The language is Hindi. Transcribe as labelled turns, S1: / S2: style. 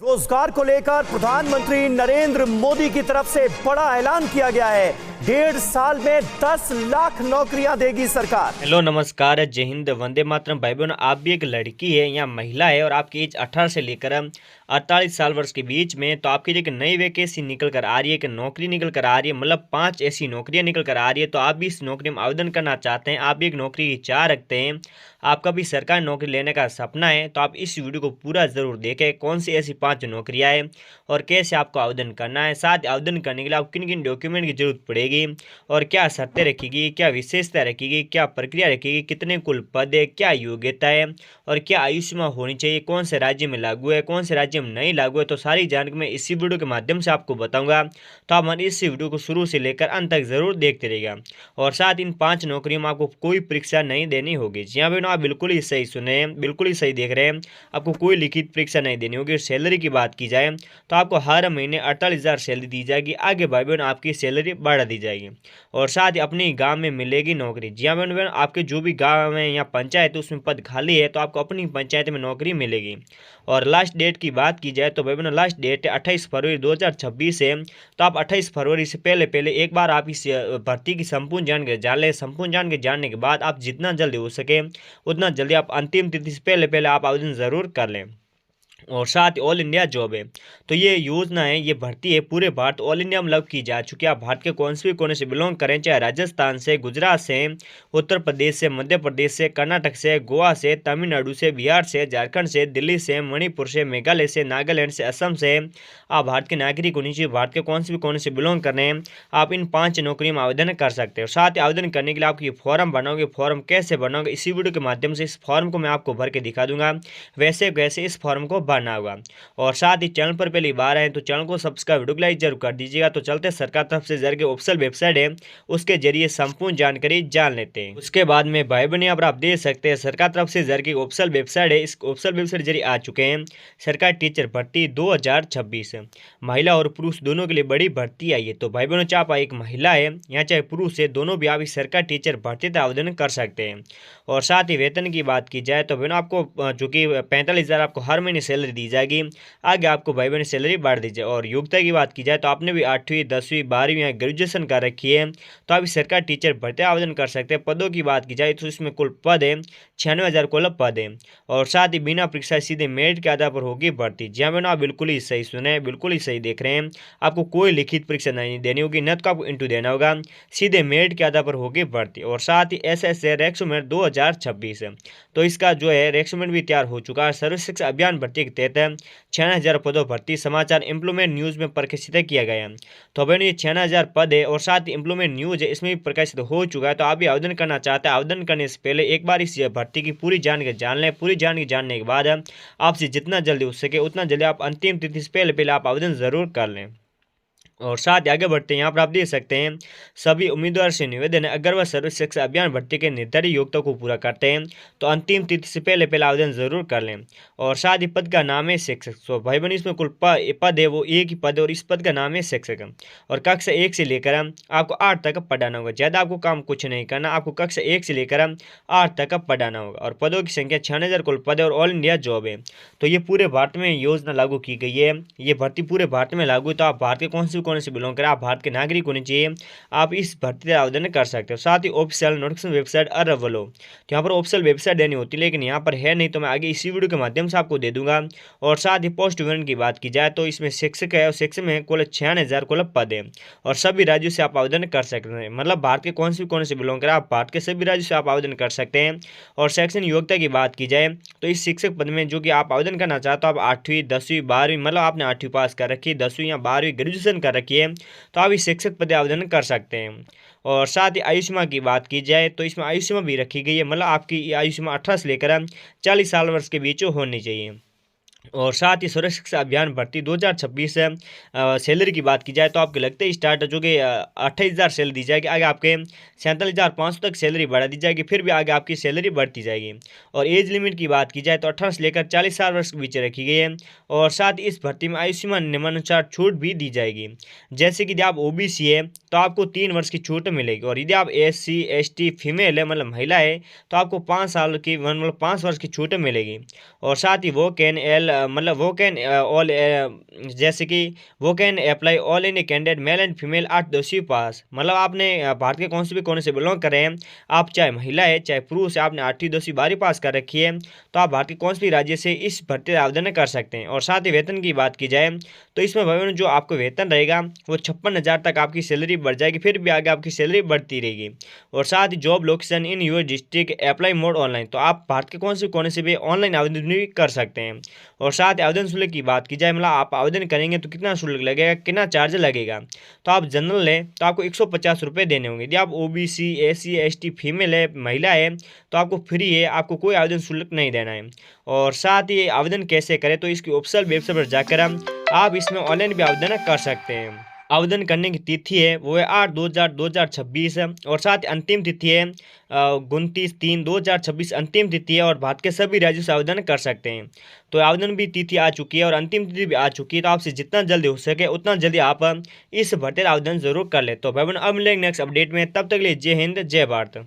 S1: रोजगार को लेकर प्रधानमंत्री नरेंद्र मोदी की तरफ से बड़ा ऐलान किया गया है। 1.5 साल में 10 लाख नौकरियां देगी सरकार।
S2: हेलो नमस्कार, जय हिंद, वंदे मातरम। भाई बहनों, आप भी एक लड़की है या महिला है और आपकी एज 18 से लेकर 48 साल वर्ष के बीच में, तो आपकी एक नई वैकेंसी निकल कर आ रही है, एक नौकरी निकल कर आ रही है, मतलब 5 ऐसी नौकरियां निकल कर आ रही है। तो आप भी इस नौकरी में आवेदन करना चाहते हैं, आप भी एक नौकरी की चाह रखते हैं, आपका भी सरकारी नौकरी लेने का सपना है, तो आप इस वीडियो को पूरा जरूर देखें। कौन सी ऐसी 5 नौकरियां हैं और कैसे आपको आवेदन करना है, साथ आवेदन करने के लिए आपको किन किन डॉक्यूमेंट की जरूरत पड़ेगी और क्या शर्तें रखेगी, क्या विशेषता रखेगी, क्या प्रक्रिया रखेगी, कितने कुल पद है, क्या योग्यता है और क्या आयु सीमा होनी चाहिए, कौन से राज्य में लागू है, कौन से राज्य में नहीं लागू है, तो सारी जानकारी मैं इसी वीडियो के माध्यम से आपको बताऊंगा। तो आप हमारी इस वीडियो को शुरू से लेकर अंत तक जरूर देखते रहिएगा। और साथ इन 5 नौकरियों में आपको कोई परीक्षा नहीं देनी होगी। जी हाँ बहनों, आप बिल्कुल ही सही सुने हैं, बिल्कुल ही सही देख रहे हैं। आपको कोई लिखित परीक्षा नहीं देनी होगी। सैलरी की बात की जाए तो आपको हर महीने 48,000 सैलरी दी जाएगी। आगे भाई बहन आपकी सैलरी बढ़ा दी जाएगी और साथ ही अपने गांव में मिलेगी नौकरी। जी हाँ बहन, आपके जो भी गांव में या पंचायत है उसमें पद खाली है तो आपको अपनी पंचायत में नौकरी मिलेगी। और लास्ट डेट की बात की जाए तो भाई बहन लास्ट डेट 28 फरवरी 2026 है। तो आप 28 फरवरी से पहले एक बार आप इस भर्ती की संपूर्ण जानकारी जान लें। संपूर्ण जानकारी जानने के बाद आप जितना जल्दी हो सके उतना जल्दी आप अंतिम तिथि से पहले आप आवेदन जरूर कर लें। और साथ ही ऑल इंडिया जॉब है, तो ये योजना है, ये भर्ती है पूरे भारत ऑल इंडिया में लागू की जा चुकी है। आप भारत के कौन से भी कोने से बिलोंग करें, चाहे राजस्थान से, गुजरात से, उत्तर प्रदेश से, मध्य प्रदेश से, कर्नाटक से, गोवा से, तमिलनाडु से, बिहार से, झारखंड से, दिल्ली से, मणिपुर से, मेघालय से, नागालैंड से, असम से, आप भारत के नागरिक होनी चाहिए। भारत के कौन से भी कोने से बिलोंग कर रहे हैं, आप इन 5 नौकरियों में आवेदन कर सकते हैं। साथ ही आवेदन करने के लिए आपकी फॉर्म बनाओगे। फॉर्म कैसे बनाओगे, इसी वीडियो के माध्यम से इस फॉर्म को मैं आपको भर के दिखा दूंगा, वैसे वैसे इस फॉर्म को भरना होगा। और साथ ही चैनल पर पहली बार आए तो चैनल को सब्सक्राइब, वीडियो को लाइक जरूर कर दीजिएगा। तो चलते सरकार तरफ से जारी ऑफिशियल वेबसाइट है, उसके जरिए संपूर्ण जानकारी जान लेते हैं। उसके बाद में भाई बहन यहाँ पर आप देख सकते हैं सरकार तरफ से जारी ऑफिशियल वेबसाइट है। इस ऑफिशियल वेबसाइट जरिए आ चुके हैं सरकारी टीचर भर्ती 2026। महिला और पुरुष दोनों के लिए बड़ी भर्ती आई है। तो भाई बहनों, चाहे आप एक महिला है या चाहे पुरुष है, दोनों भी आप इस सरकारी टीचर भर्ती का आवेदन कर सकते हैं। और साथ ही वेतन की बात की जाए तो बहनों आपको जो कि 45,000 आपको हर महीने सैलरी दी जाएगी। आगे आपको भाई बहन सैलरी बढ़ दीजिए। और योग्यता की बात की जाए तो आपने भी 8वीं 10वीं 12वीं या ग्रेजुएशन कर रखी है तो आप इस सरकारी टीचर भर्ती आवेदन कर सकते हैं। पदों की बात की जाए तो इसमें कुल पद है 96,000 कुल पद है। और साथ ही बिना परीक्षा सीधे मेरिट के आधार पर होगी भर्ती। जी हाँ बहनों, आप बिल्कुल ही सही सुने, बिल्कुल ही सही देख रहे हैं। आपको कोई लिखित परीक्षा नहीं देनी होगी, न तो आपको इंटरव्यू देना होगा, सीधे मेरिट के आधार पर होगी भर्ती। और साथ ही SSA रिक्रूटमेंट 2026 है, तो इसका जो है रिक्रूटमेंट भी तैयार हो चुका है। सर्व शिक्षा अभियान भर्ती के तहत 6,000 पदों भर्ती समाचार एम्प्लॉयमेंट न्यूज़ में प्रकाशित किया गया है। तो बहनों ये 6,000 पद है और साथ ही एम्प्लॉयमेंट न्यूज़ है, इसमें भी प्रकाशित हो चुका है। तो आप भी आवेदन करना चाहते हैं, आवेदन करने से पहले एक बार इस भर्ती की पूरी जानकारी जान लें। पूरी जानकारी जानने के बाद आपसे जितना जल्दी हो सके उतना जल्दी आप अंतिम तिथि से पहले आप आवेदन जरूर कर लें। और साथ ही आगे बढ़ते हैं, यहाँ पर आप देख सकते हैं सभी उम्मीदवार से निवेदन है, अगर वह सर्व शिक्षा अभियान भर्ती के निर्धारित योग्यता को पूरा करते हैं तो अंतिम तिथि से पहले आवेदन जरूर कर लें। और साथ ही पद का नाम है शिक्षक। तो भाई बहन इसमें कुल पद है वो एक ही पद है और इस पद का नाम है शिक्षक। और कक्षा 1 से लेकर आपको 8 तक पढ़ाना होगा। ज़्यादा आपको काम कुछ नहीं करना, आपको कक्षा 1 से लेकर 8 तक पढ़ाना होगा। और पदों की संख्या 6,000 कुल पद है और ऑल इंडिया जॉब है। तो ये पूरे भारत में योजना लागू की गई है, ये भर्ती पूरे भारत में लागू है। तो आप भारत के कौन से बिलोंग करें, आप भारत के नागरिक होने चाहिए, आप इस भर्ती का आवेदन कर सकते हो। साथ ही ऑफिशियल नोटिफिकेशन वेबसाइट अरवलो, तो यहाँ पर ऑफिशियल वेबसाइट देनी होती है लेकिन यहाँ पर है नहीं, तो मैं आगे इसी वीडियो के माध्यम से आपको दे दूंगा। और साथ ही पोस्ट विवरण की बात की जाए तो इसमें शिक्षक है और शिक्षक में कुल 96,000 कुल पद है और सभी राज्यों से आप आवेदन कर सकते हैं। मतलब भारत के कौन से बिलोंग करें, आप भारत के सभी राज्यों से आप आवेदन कर सकते हैं। और शैक्षणिक योग्यता की बात की जाए तो इस शिक्षक पद में जो कि आप आवेदन करना चाहते हो, आप 8वीं 10वीं 12वीं, मतलब आपने 8वीं पास कर रखी है, 10वीं या 12वीं ग्रेजुएशन कर रखी है, तो आप इस शिक्षक पद आवेदन कर सकते हैं। और साथ ही आयु सीमा की बात की जाए तो इसमें आयु सीमा भी रखी गई है, मतलब आपकी आयु सीमा 18 से लेकर 40 साल वर्ष के बीच होनी चाहिए। और साथ ही सर्व शिक्षा अभियान भर्ती 2026 सैलरी की बात की जाए तो आपके लगते ही स्टार्ट जो कि 28,000 सैलरी दी जाएगी, आगे आपके 47,500 तक सैलरी बढ़ा दी जाएगी, फिर भी आगे आपकी सैलरी बढ़ती जाएगी। और एज लिमिट की बात की जाए तो 18 से लेकर 40 साल वर्ष के बीच रखी गई है। और साथ ही इस भर्ती में आयु सीमा निम्नानुसार छूट भी दी जाएगी, जैसे कि यदि आप OBC है तो आपको 3 वर्ष की छूट मिलेगी। और यदि आप SC ST फीमेल है, मतलब महिला है, तो आपको 5 साल की मतलब 5 वर्ष की छूट मिलेगी। और साथ ही वो कैन एल ऑल मतलब वो कैन ऑल जैसे कि वो can apply all India candidate male and female are 10वीं पास। मतलब आपने भारत के कौन से भी कोने से बिलोंग कर रहे हैं, आप चाहे महिला है चाहे पुरुष है, आपने 8वीं 10वीं 12वीं पास कर रखी है, तो आप भारत के कौन से भी राज्य से इस भर्ती का आवेदन कर सकते हैं। और साथ ही वेतन की बात की जाए तो इसमें भाई बहनों जो आपको वेतन रहेगा वो 56,000 तक आपकी सैलरी बढ़ जाएगी, फिर भी आगे आपकी सैलरी बढ़ती रहेगी। और साथ ही job location in your district apply mode online, तो आप भारत के कौन से कोने से भी ऑनलाइन आवेदन भी कर सकते हैं। और साथ ही आवेदन शुल्क की बात की जाए, मतलब आप आवेदन करेंगे तो कितना शुल्क लगेगा, कितना चार्ज लगेगा। तो आप जनरल है तो आपको 150 रुपये देने होंगे। यदि आप OBC SC ST फीमेल है महिला है तो आपको फ्री है, आपको कोई आवेदन शुल्क नहीं देना है। और साथ ही आवेदन कैसे करें, तो इसकी ऑफिशियल वेबसाइट पर जाकर आप इसमें ऑनलाइन भी आवेदन कर सकते हैं। आवेदन करने की तिथि है वो है 8/2026 है। और साथ ही अंतिम तिथि है 29/3/2026 अंतिम तिथि है। और भारत के सभी राज्यों से आवेदन कर सकते हैं। तो आवेदन भी तिथि आ चुकी है और अंतिम तिथि भी आ चुकी है, तो आपसे जितना जल्दी हो सके उतना जल्दी आप इस भर्ती का आवेदन जरूर कर ले। तो भाई बहन अब मिलेंगे नेक्स्ट अपडेट में, तब तक के लिए जय हिंद जय भारत।